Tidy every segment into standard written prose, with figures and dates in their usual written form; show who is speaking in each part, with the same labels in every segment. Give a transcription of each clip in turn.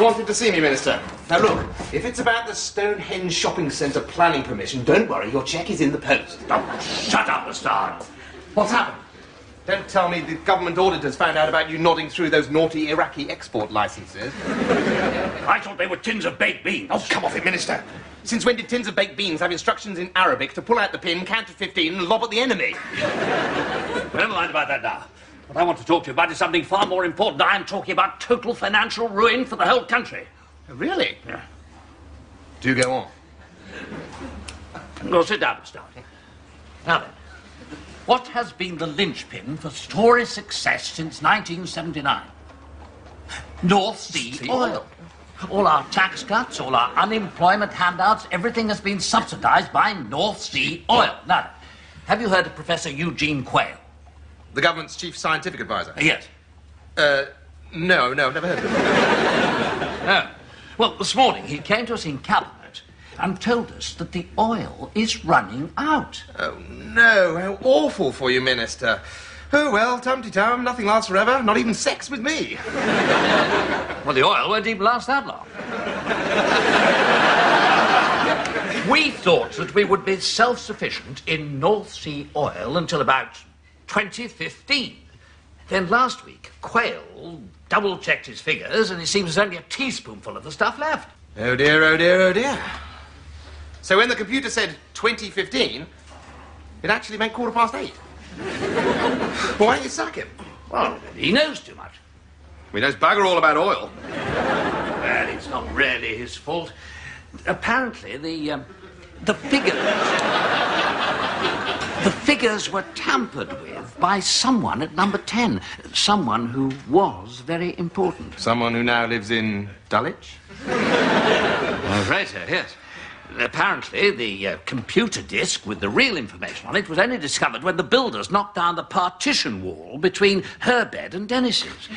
Speaker 1: wanted to see me, Minister. Now look, if it's about the Stonehenge Shopping Centre planning permission, don't worry, your cheque is in the post.
Speaker 2: Oh, shut up, Mustard.
Speaker 1: What's happened? Don't tell me the government auditors found out about you nodding through those naughty Iraqi export licences.
Speaker 2: I thought they were tins of baked beans.
Speaker 1: Oh, come off it, Minister. Since when did tins of baked beans have instructions in Arabic to pull out the pin, count to 15 and lob at the enemy?
Speaker 2: Never mind about that now. What I want to talk to you about is something far more important. I am talking about total financial ruin for the whole country.
Speaker 1: Oh, really?
Speaker 2: Yeah.
Speaker 1: Do go on.
Speaker 2: Well, sit down, Mr. Now then, what has been the linchpin for Tory success since 1979? North Sea oil. All our tax cuts, all our unemployment handouts, everything has been subsidised by North Sea oil. Now, have you heard of Professor Eugene Quayle?
Speaker 1: The government's chief scientific advisor?
Speaker 2: Yes.
Speaker 1: No, never heard of him.
Speaker 2: No. Well, this morning he came to us in Cabinet and told us that the oil is running out.
Speaker 1: Oh, no, how awful for you, Minister. Oh, well, tum-ti-tum, nothing lasts forever, not even sex with me.
Speaker 2: Well, the oil won't even last that long. We thought that we would be self-sufficient in North Sea oil until about 2015. Then last week, Quayle double-checked his figures and it seems there's only a teaspoonful of the stuff left.
Speaker 1: Oh, dear, oh, dear, oh, dear. So when the computer said 2015, it actually meant 8:15. Why don't you sack him?
Speaker 2: Well, he knows too much.
Speaker 1: He knows bugger all about oil.
Speaker 2: Well, it's not really his fault. Apparently, the figures were tampered with by someone at number 10. Someone who was very important.
Speaker 1: Someone who now lives in Dulwich?
Speaker 2: Right, sir, yes. Apparently, the computer disk with the real information on it was only discovered when the builders knocked down the partition wall between her bed and Dennis's.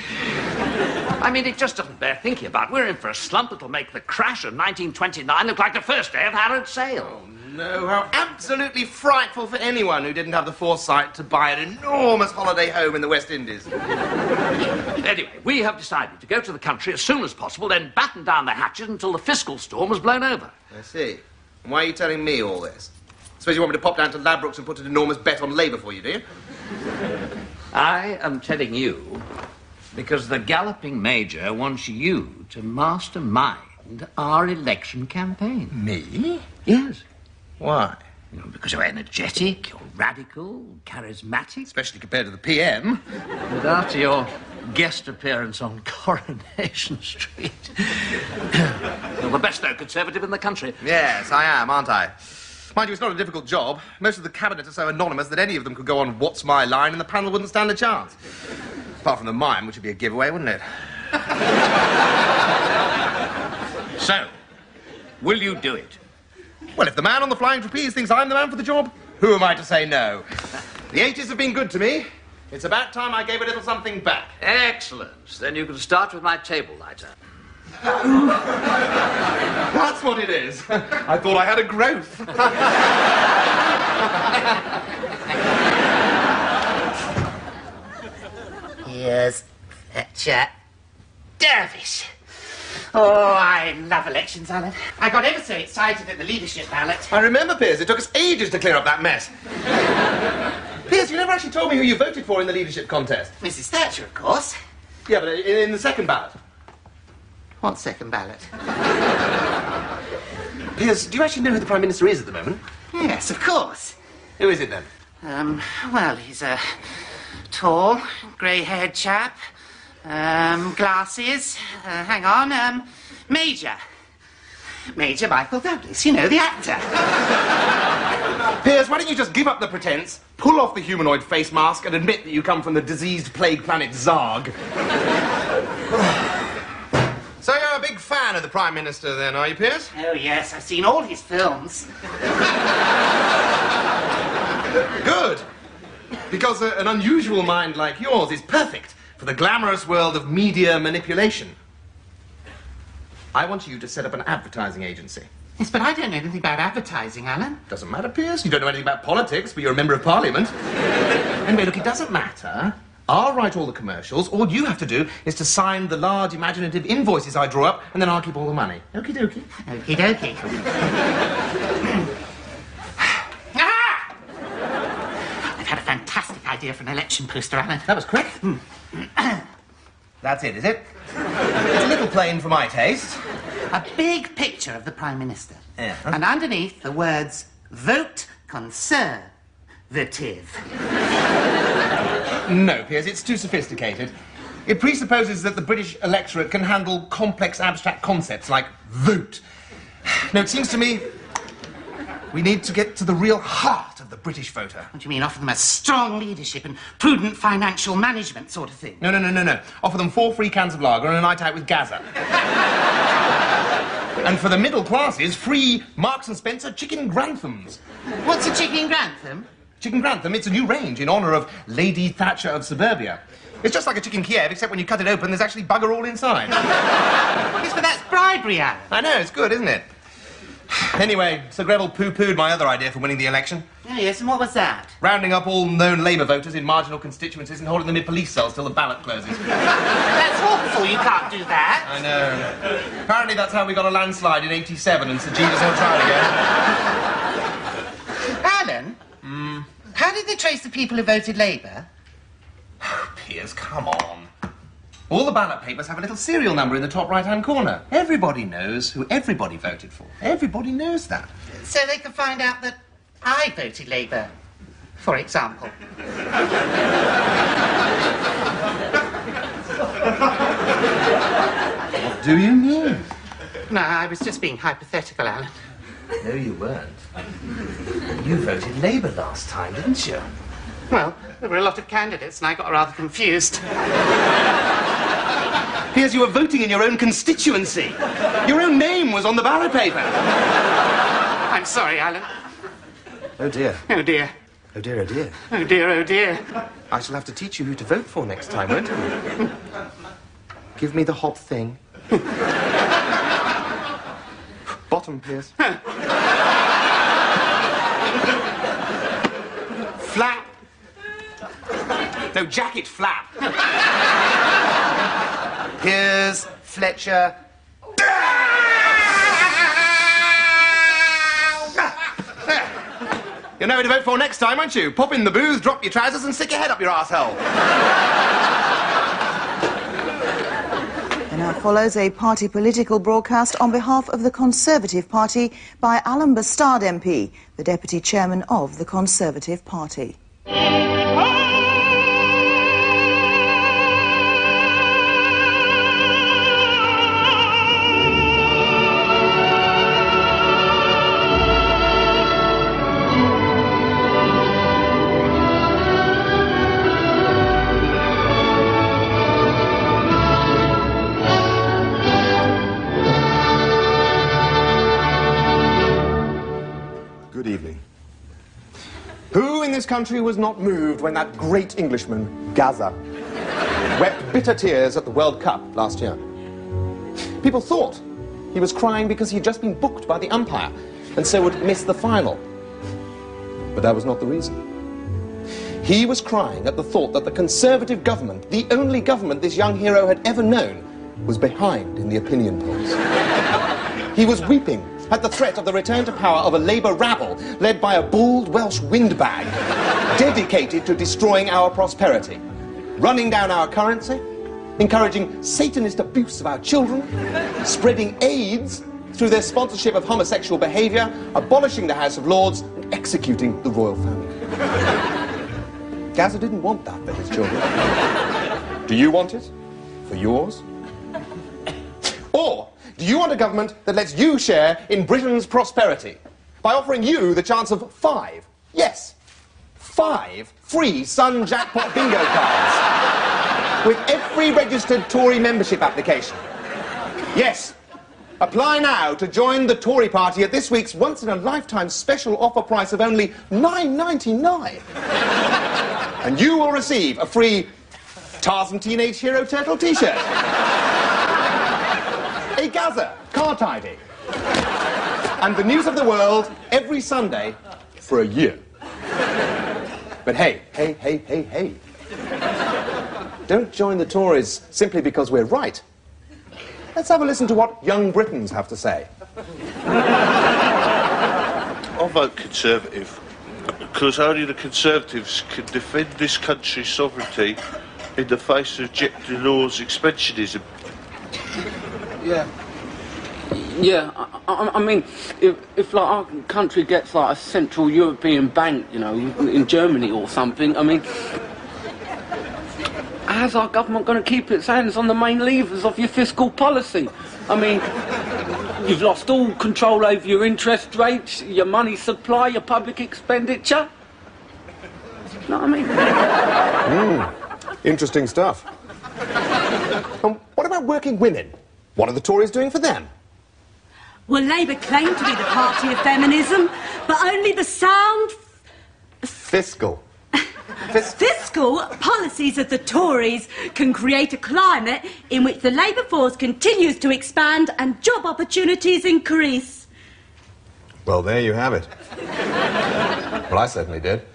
Speaker 2: I mean, it just doesn't bear thinking about. We're in for a slump that'll make the crash of 1929 look like the first day of Harrod's sale.
Speaker 1: Oh, no, how absolutely frightful for anyone who didn't have the foresight to buy an enormous holiday home in the West Indies.
Speaker 2: Anyway, we have decided to go to the country as soon as possible, then batten down the hatches until the fiscal storm has blown over.
Speaker 1: I see. And why are you telling me all this? I suppose you want me to pop down to Ladbrokes and put an enormous bet on Labour for you, do you?
Speaker 2: I am telling you because the Galloping Major wants you to mastermind our election campaign.
Speaker 1: Me?
Speaker 2: Yes.
Speaker 1: Why?
Speaker 2: You know, because you're energetic, you're radical, charismatic.
Speaker 1: Especially compared to the PM.
Speaker 2: But after your guest appearance on Coronation Street, you're the best known Conservative in the country.
Speaker 1: Yes, I am, aren't I? Mind you, it's not a difficult job. Most of the Cabinet are so anonymous that any of them could go on What's My Line and the panel wouldn't stand a chance. Apart from the mime, which would be a giveaway, wouldn't it?
Speaker 2: So, will you do it?
Speaker 1: Well, if the man on the flying trapeze thinks I'm the man for the job, who am I to say no? The 80s have been good to me. It's about time I gave a little something back.
Speaker 2: Excellent. Then you can start with my table lighter.
Speaker 1: That's what it is. I thought I had a growth.
Speaker 3: Here's that chap, Dervish. Oh, I love elections, Alan. I got ever so excited at the leadership ballot.
Speaker 1: I remember, Piers. It took us ages to clear up that mess. Piers, you never actually told me who you voted for in the leadership contest.
Speaker 3: Mrs. Thatcher, of course.
Speaker 1: Yeah, but in the second ballot.
Speaker 3: What second ballot?
Speaker 1: Piers, do you actually know who the Prime Minister is at the moment?
Speaker 3: Yes, of course.
Speaker 1: Who is it, then?
Speaker 3: Well, he's a tall, grey-haired chap. Glasses. Hang on. Major. Major Michael Douglas, you know, the actor.
Speaker 1: Piers, why don't you just give up the pretense, pull off the humanoid face mask, and admit that you come from the diseased plague planet Zarg? So you're a big fan of the Prime Minister, then, are you, Piers?
Speaker 3: Oh, yes, I've seen all his films.
Speaker 1: Good. Because an unusual mind like yours is perfect for the glamorous world of media manipulation. I want you to set up an advertising agency.
Speaker 3: Yes, but I don't know anything about advertising, Alan.
Speaker 1: Doesn't matter, Piers. You don't know anything about politics, but you're a member of Parliament. Anyway, look, it doesn't matter. I'll write all the commercials. All you have to do is to sign the large imaginative invoices I draw up, and then I'll keep all the money. Okie dokie.
Speaker 3: Okie dokie. Ah! I've had a fantastic idea for an election poster, Alan.
Speaker 1: That was quick. That's it, is it? It's a little plain for my taste.
Speaker 3: A big picture of the Prime Minister.
Speaker 1: Yeah.
Speaker 3: And underneath the words, vote conservative.
Speaker 1: No, Piers, it's too sophisticated. It presupposes that the British electorate can handle complex abstract concepts like vote. No, it seems to me we need to get to the real heart of the British voter.
Speaker 3: What do you mean, offer them a strong leadership and prudent financial management sort of thing?
Speaker 1: No. Offer them 4 free cans of lager and a night out with Gaza. And for the middle classes, free Marks and Spencer chicken granthams.
Speaker 3: What's a chicken grantham?
Speaker 1: Chicken Grantham, it's a new range in honour of Lady Thatcher of suburbia. It's just like a chicken Kiev, except when you cut it open, there's actually bugger all inside.
Speaker 3: Yes, but that's bribery, Alan.
Speaker 1: I know, it's good, isn't it? Anyway, Sir Greville poo-pooed my other idea for winning the election.
Speaker 3: Oh, yes, and what was that?
Speaker 1: Rounding up all known Labour voters in marginal constituencies and holding them in police cells till the ballot closes.
Speaker 3: That's awful, you can't do that.
Speaker 1: I know. Apparently that's how we got a landslide in '87 and Sir Jeeves on trial again.
Speaker 3: Alan? How did they trace the people who voted Labour?
Speaker 1: Oh, Piers, come on. All the ballot papers have a little serial number in the top right-hand corner. Everybody knows who everybody voted for. Everybody knows that.
Speaker 3: So they could find out that I voted Labour, for example.
Speaker 1: What do you mean?
Speaker 3: No, I was just being hypothetical, Alan.
Speaker 1: No, you weren't. You voted Labour last time, didn't you?
Speaker 3: Well, there were a lot of candidates and I got rather confused.
Speaker 1: Piers, you were voting in your own constituency. Your own name was on the ballot paper.
Speaker 3: I'm sorry, Alan.
Speaker 1: Oh, dear.
Speaker 3: Oh, dear.
Speaker 1: Oh, dear, oh, dear.
Speaker 3: Oh, dear, oh, dear.
Speaker 1: I shall have to teach you who to vote for next time, won't I? Give me the hot thing. Bottom, Piers. Flap. No, jacket flap. Piers, Fletcher. You'll know who to vote for next time, won't you? Pop in the booth, drop your trousers and stick your head up your arsehole.
Speaker 4: Now follows a party political broadcast on behalf of the Conservative Party by Alan Bastard MP, the Deputy Chairman of the Conservative Party.
Speaker 5: Who in this country was not moved when that great Englishman, Gaza, wept bitter tears at the World Cup last year? People thought he was crying because he'd just been booked by the umpire and so would miss the final. But that was not the reason. He was crying at the thought that the Conservative government, the only government this young hero had ever known, was behind in the opinion polls. He was weeping at the threat of the return to power of a Labour rabble led by a bald Welsh windbag dedicated to destroying our prosperity, running down our currency, encouraging Satanist abuse of our children, spreading AIDS through their sponsorship of homosexual behaviour, abolishing the House of Lords and executing the royal family. Gaza didn't want that for his children. Do you want it? For yours? Or do you want a government that lets you share in Britain's prosperity by offering you the chance of 5, yes, 5 free Sun Jackpot bingo cards with every registered Tory membership application? Yes. Apply now to join the Tory party at this week's once-in-a-lifetime special offer price of only £9.99. And you will receive a free Tarzan Teenage Hero Turtle t-shirt, a Gaza card ID, and the news of the world every Sunday for a year. But hey, hey, hey, hey, hey. don't join the Tories simply because we're right. Let's have a listen to what young Britons have to say.
Speaker 6: I vote Conservative because only the Conservatives can defend this country's sovereignty in the face of Jack Delors' expansionism.
Speaker 7: Yeah, I mean, if like our country gets like a Central European bank, you know, in Germany or something, I mean, how's our government going to keep its hands on the main levers of your fiscal policy? I mean, you've lost all control over your interest rates, your money supply, your public expenditure. You know what I mean?
Speaker 5: Interesting stuff. And what about working women? What are the Tories doing for them?
Speaker 8: Well, Labour claim to be the party of feminism, but only the sound...
Speaker 5: Fiscal.
Speaker 8: Fiscal policies of the Tories can create a climate in which the labour force continues to expand and job opportunities increase.
Speaker 5: Well, there you have it. Well, I certainly did.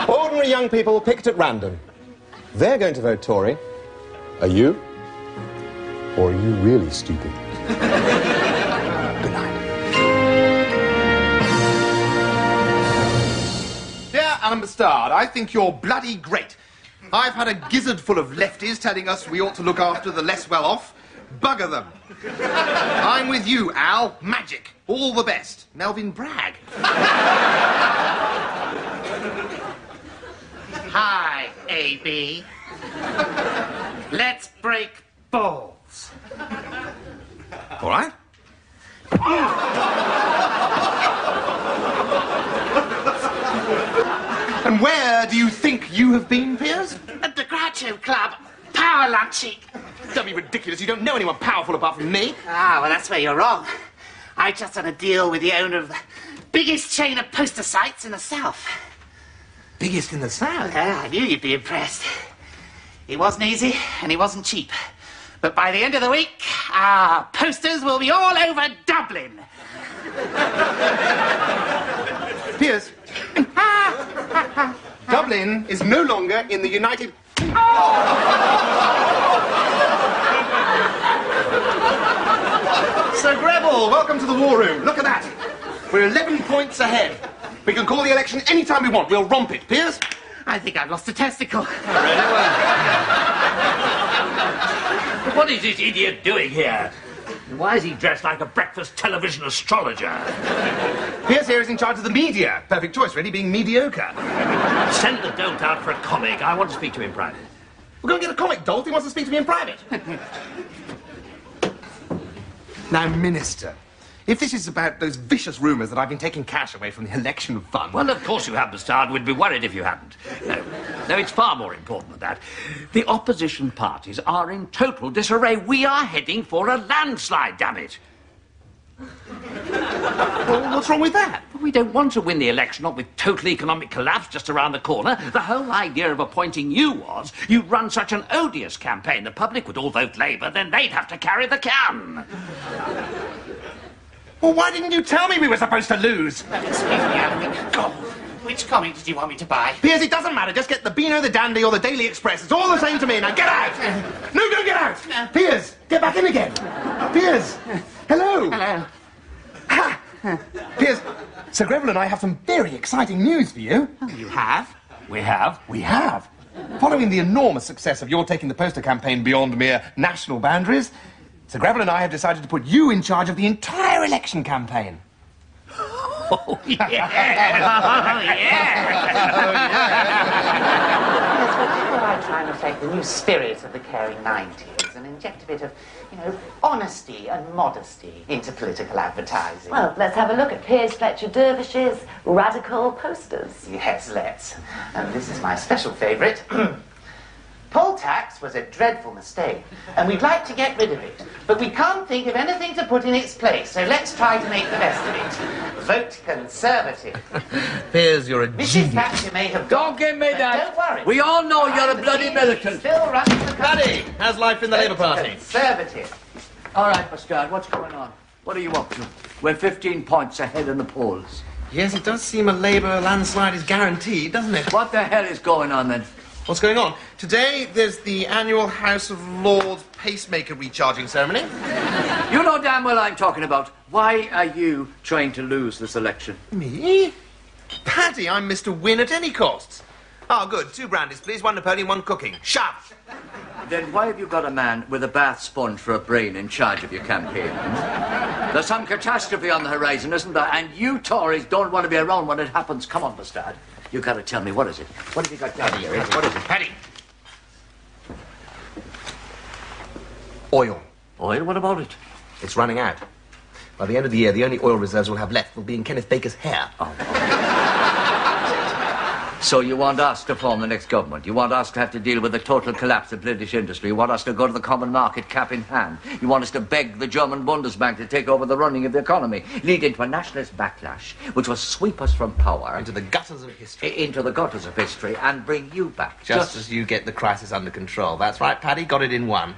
Speaker 5: Ordinary young people picked at random. They're going to vote Tory. Are you? Or are you really stupid? Good night.
Speaker 1: Dear Alan Bastard, I think you're bloody great. I've had a gizzard full of lefties telling us we ought to look after the less well-off. Bugger them. I'm with you, Al. Magic. All the best. Melvin Bragg.
Speaker 3: Hi, AB. Let's break balls.
Speaker 1: All right. And where do you think you have been, Piers?
Speaker 3: At the Groucho Club. Power lunching.
Speaker 1: Don't be ridiculous. You don't know anyone powerful apart from me.
Speaker 3: Ah, well, that's where you're wrong. I just had a deal with the owner of the biggest chain of poster sites in the South.
Speaker 1: Biggest in the South?
Speaker 3: Yeah, I knew you'd be impressed. It wasn't easy, and it wasn't cheap. But by the end of the week, our posters will be all over Dublin.
Speaker 1: Piers, Dublin is no longer in the United... Sir Greville, welcome to the war room. Look at that. We're 11 points ahead. We can call the election any time we want. We'll romp it. Piers?
Speaker 3: I think I've lost a testicle.
Speaker 2: What is this idiot doing here? Why is he dressed like a breakfast television astrologer?
Speaker 1: Piers here is in charge of the media. Perfect choice, really, being mediocre.
Speaker 2: Send the dolt out for a comic. I want to speak to him in private.
Speaker 1: We're going to get a comic dolt. He wants to speak to me in private. Now, Minister, if this is about those vicious rumours that I've been taking cash away from the election fund...
Speaker 2: Well, of course you have, Bastard. We'd be worried if you hadn't. No, it's far more important than that. The opposition parties are in total disarray. We are heading for a landslide, damn it.
Speaker 1: Well, what's wrong with that?
Speaker 2: We don't want to win the election, not with total economic collapse just around the corner. The whole idea of appointing you was you'd run such an odious campaign, the public would all vote Labour, then they'd have to carry the can.
Speaker 1: Well, why didn't you tell me we were supposed to lose?
Speaker 3: Excuse me, Alan. God, which comic did you want me to buy?
Speaker 1: Piers, it doesn't matter. Just get the Beano, the Dandy, or the Daily Express. It's all the same to me. Now get out! No, don't get out!
Speaker 3: No.
Speaker 1: Piers, get back in again. Piers, hello.
Speaker 3: Hello.
Speaker 1: Ha! Piers, Sir Greville and I have some very exciting news for you.
Speaker 3: Oh, you have?
Speaker 2: We have.
Speaker 1: We have. Following the enormous success of your taking the poster campaign beyond mere national boundaries, Sir Greville and I have decided to put you in charge of the entire election campaign.
Speaker 2: Oh, yeah.
Speaker 3: Oh, yeah. Yes, well, I try and reflect the new spirit of the caring 90s and inject a bit of, honesty and modesty into political advertising.
Speaker 9: Well, let's have a look at Piers Fletcher Dervish's radical posters.
Speaker 3: Yes, let's. And this is my special favourite. Poll tax was a dreadful mistake, and we'd like to get rid of it. But we can't think of anything to put in its place, so let's try to make the best of it. Vote Conservative.
Speaker 1: Piers, you're a
Speaker 3: Mrs.
Speaker 1: genius.
Speaker 3: Thatcher may have
Speaker 7: Don't give me
Speaker 3: but
Speaker 7: that.
Speaker 3: Don't worry.
Speaker 7: We all know you're a bloody militant.
Speaker 3: Still runs the country.
Speaker 1: Paddy, how's life in the Labour Party?
Speaker 3: Conservative.
Speaker 7: All right, Bastard, what's going on? What are you up to? We're 15 points ahead in the polls.
Speaker 1: Yes, it does seem a Labour landslide is guaranteed, doesn't it?
Speaker 7: What the hell is going on then?
Speaker 1: What's going on? Today, there's the annual House of Lords pacemaker recharging ceremony.
Speaker 2: You know damn well I'm talking about. Why are you trying to lose this election?
Speaker 1: Me? Paddy, I'm Mr. Win at any costs. Oh, good. 2 brandies, please. 1 Napoleon, 1 cooking. Shove!
Speaker 2: Then why have you got a man with a bath sponge for a brain in charge of your campaign? There's some catastrophe on the horizon, isn't there? And you Tories don't want to be around when it happens. Come on, Bastard. You got to tell me, what is it? What have you got down here? What is it?
Speaker 1: Paddy! Oil.
Speaker 2: Oil? What about it?
Speaker 1: It's running out. By the end of the year, the only oil reserves we'll have left will be in Kenneth Baker's hair.
Speaker 2: Oh. So you want us to form the next government? You want us to have to deal with the total collapse of British industry? You want us to go to the common market cap in hand? You want us to beg the German Bundesbank to take over the running of the economy, lead into a nationalist backlash, which will sweep us from power...
Speaker 1: Into the gutters of history.
Speaker 2: Into the gutters of history, and bring you back.
Speaker 1: Just as you get the crisis under control. That's right, Paddy, got it in 1.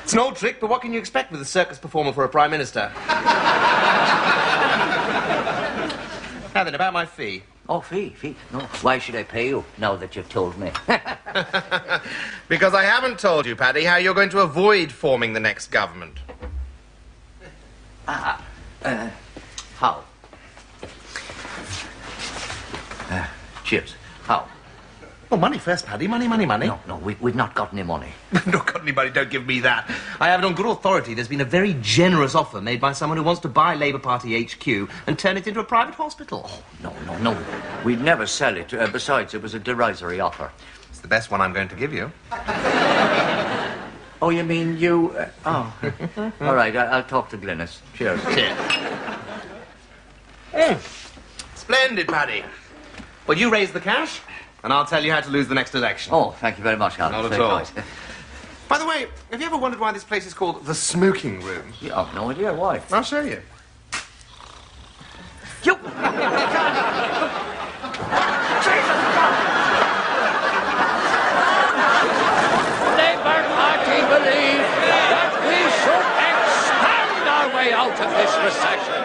Speaker 1: It's an old trick, but what can you expect with a circus performer for a Prime Minister? Now then, about my fee.
Speaker 2: Oh, fee. No, why should I pay you now that you've told me?
Speaker 1: Because I haven't told you, Paddy, how you're going to avoid forming the next government.
Speaker 2: How? Cheers. How?
Speaker 1: Well, money first, Paddy. Money.
Speaker 2: No, we've not got any money.
Speaker 1: We've not got any money, don't give me that. I have it on good authority. There's been a very generous offer made by someone who wants to buy Labour Party HQ and turn it into a private hospital.
Speaker 2: Oh, no. We'd never sell it. Besides, it was a derisory offer.
Speaker 1: It's the best one I'm going to give you.
Speaker 2: Oh, you mean you... All right, I'll talk to Glynis. Cheers.
Speaker 1: Splendid, Paddy. Well, you raise the cash, and I'll tell you how to lose the next election.
Speaker 2: Oh, thank you very much, Alan.
Speaker 1: Not at all. By the way, have you ever wondered why this place is called the smoking room?
Speaker 2: Yeah, I've no idea why.
Speaker 1: I'll show you.
Speaker 2: You... Labour Party believe that we should expand our way out of this recession.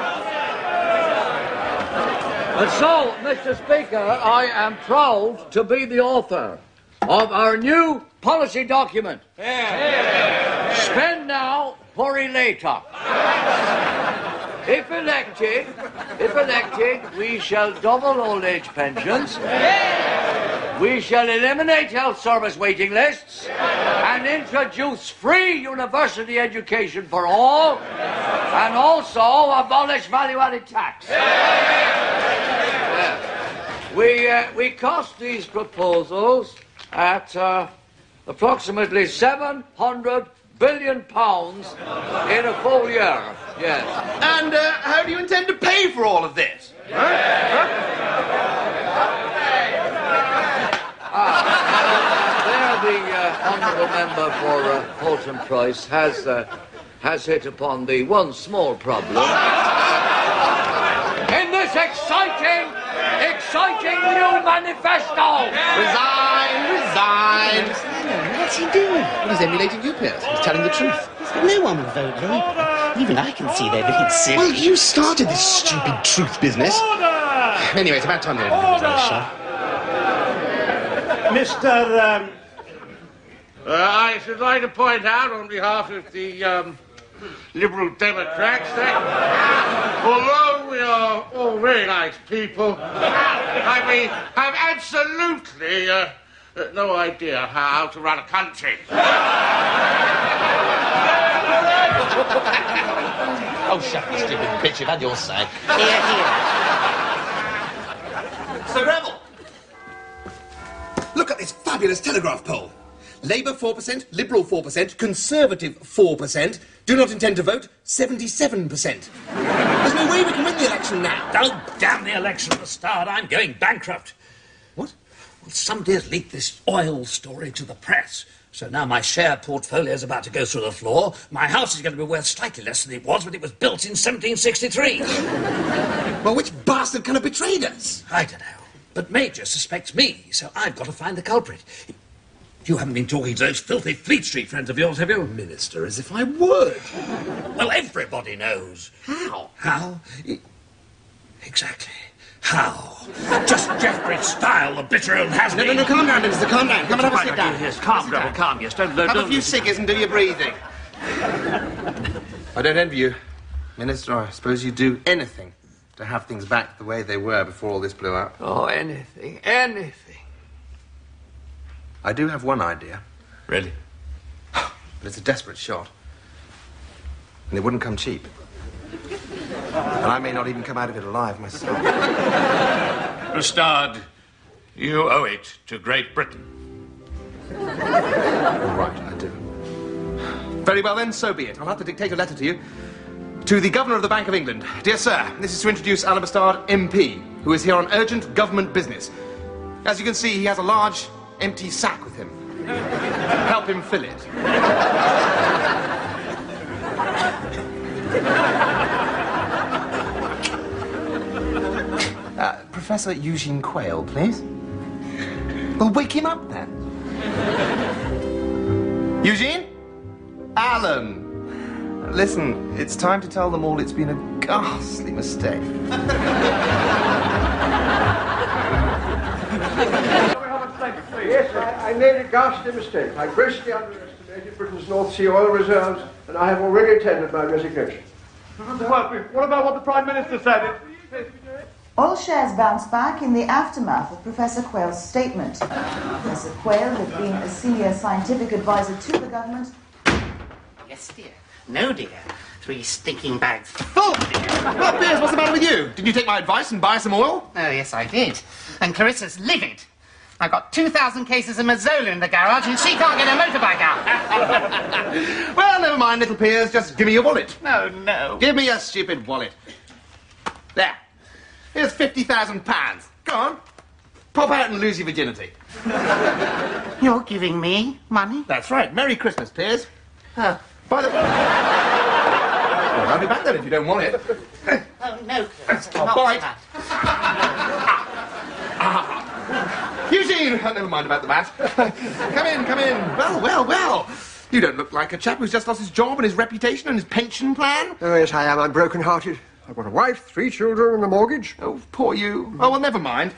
Speaker 2: And so, Mr. Speaker, I am proud to be the author of our new policy document. Spend now, worry later. If elected, we shall double old age pensions. We shall eliminate health service waiting lists and introduce free university education for all, and also abolish value-added tax. We cost these proposals at approximately £700 billion in a full year. Yes.
Speaker 1: And how do you intend to pay for all of this?
Speaker 2: There, the honourable member for Holton Price has hit upon the one small problem in this exciting new manifesto.
Speaker 1: Resign.
Speaker 10: What's he doing? He's emulating you, Pierce. He's telling the truth. No one will vote Labour. Even I can see they're being silly. Well, you started this stupid truth business. Anyway, it's about time they opened the show.
Speaker 11: Mr. I should like to point out on behalf of the Liberal Democrats that although we are all very nice people, we have absolutely no idea how to run a country.
Speaker 10: Oh, shut up, stupid bitch. You've had your say. Here.
Speaker 1: Sir Greville.
Speaker 5: Look at this fabulous Telegraph poll. Labour 4%, Liberal 4%, Conservative 4%, do not intend to vote 77%. There's no way we can win the election now.
Speaker 12: Oh, damn the election at the start. I'm going bankrupt.
Speaker 5: What?
Speaker 12: Well, somebody has leaked this oil story to the press. So now my share portfolio is about to go through the floor. My house is going to be worth slightly less than it was when it was built in 1763.
Speaker 5: Well, which bastard can have betrayed us?
Speaker 12: I don't know. But Major suspects me, so I've got to find the culprit. You haven't been talking to those filthy Fleet Street friends of yours, have you?
Speaker 5: Minister, as if I would.
Speaker 12: Well, everybody knows.
Speaker 5: How?
Speaker 12: How? Exactly. How? Just Jeffrey's style, the bitter old has-been.
Speaker 1: No, calm down, Minister, calm down. Come and have a sit down.
Speaker 2: Yes, calm, Grubble, calm, yes. Don't
Speaker 1: Have a few ciggies and do your breathing. I don't envy you, Minister. I suppose you'd do anything to have things back the way they were before all this blew up.
Speaker 2: Oh, anything, anything.
Speaker 1: I do have one idea.
Speaker 2: Really?
Speaker 1: But it's a desperate shot. And it wouldn't come cheap. And I may not even come out of it alive myself.
Speaker 2: Bustard, you owe it to Great Britain.
Speaker 1: All right, I do. Very well then, so be it. I'll have to dictate a letter to you. To the Governor of the Bank of England. Dear Sir, this is to introduce Alan Bustard, MP, who is here on urgent government business. As you can see, he has a large, empty sack with him. Help him fill it. Professor Eugene Quayle, please. Well, wake him up then. Eugene? Alan. Listen, it's time to tell them all it's been a ghastly mistake.
Speaker 13: Yes, I made a ghastly mistake. I grossly underestimated Britain's North Sea oil reserves, and I have already tendered my resignation.
Speaker 14: What about what the Prime Minister said?
Speaker 4: Oil shares bounced back in the aftermath of Professor Quayle's statement. Professor Quayle had been a senior scientific advisor to the government.
Speaker 3: Yes, dear. No, dear. 3 stinking bags full, dear.
Speaker 1: Well, Piers, what's the matter with you? Didn't you take my advice and buy some oil?
Speaker 3: Oh, yes, I did. And Clarissa's livid. I've got 2,000 cases of Mazzola in the garage, and she can't get her motorbike out.
Speaker 1: Well, never mind, little Piers. Just give me your wallet.
Speaker 3: No, no.
Speaker 1: Give me your stupid wallet. There. Here's £50,000. Go on. Pop out and lose your virginity.
Speaker 3: You're giving me money?
Speaker 1: That's right. Merry Christmas, Piers. By the way... Well, I'll be back then if you don't want it.
Speaker 3: Oh, no, Clarissa.
Speaker 1: I'll bite. Eugene! Never mind about the bat. Come in, come in. Well. You don't look like a chap who's just lost his job and his reputation and his pension plan.
Speaker 13: Oh, yes, I am. I'm broken-hearted. I've got a wife, 3 children, and a mortgage.
Speaker 1: Oh, poor you. Oh, well, never mind.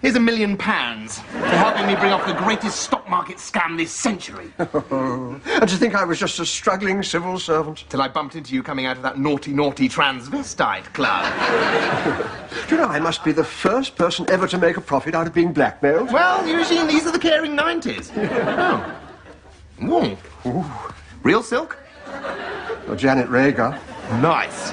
Speaker 1: Here's £1 million for helping me bring off the greatest stock market scam this century.
Speaker 13: And to think I was just a struggling civil servant.
Speaker 1: Till I bumped into you coming out of that naughty transvestite club.
Speaker 13: Do you know, I must be the first person ever to make a profit out of being blackmailed.
Speaker 1: Well, Eugene, these are the caring 90s. Oh. Ooh. Real silk?
Speaker 13: Or Janet Rager.
Speaker 1: Nice.